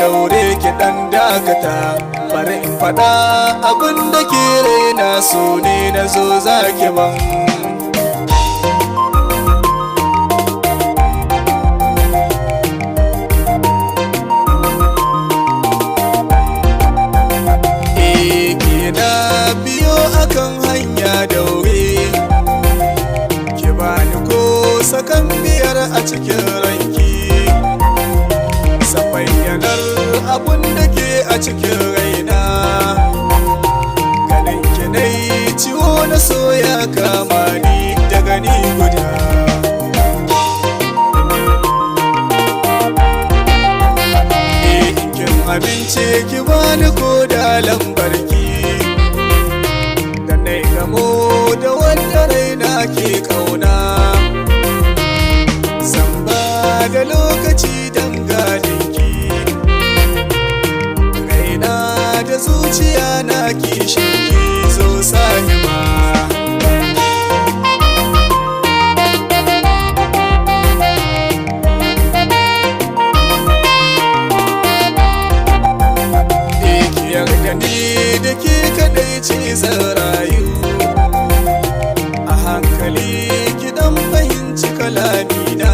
daure ki dan dakata, bari in faɗa abin da ke raina, so ne na zo zaki ban. Akan hanya daure ki bani ko sakan biyar a cikin ranki, sabayyanar abun da ke a cikin raina, ganin ki nai ciwo na so ya kama ni da gani guda. Kin amince ki bani ko da lambarki, gamo da wanda raina ke kauna, zan ba da lokaci don gadinki, raina da zuciya na kishinki zo sahima. Ki yarda ni da ke kadai ce zan rayu, hankali ki dan fahimci kalamina,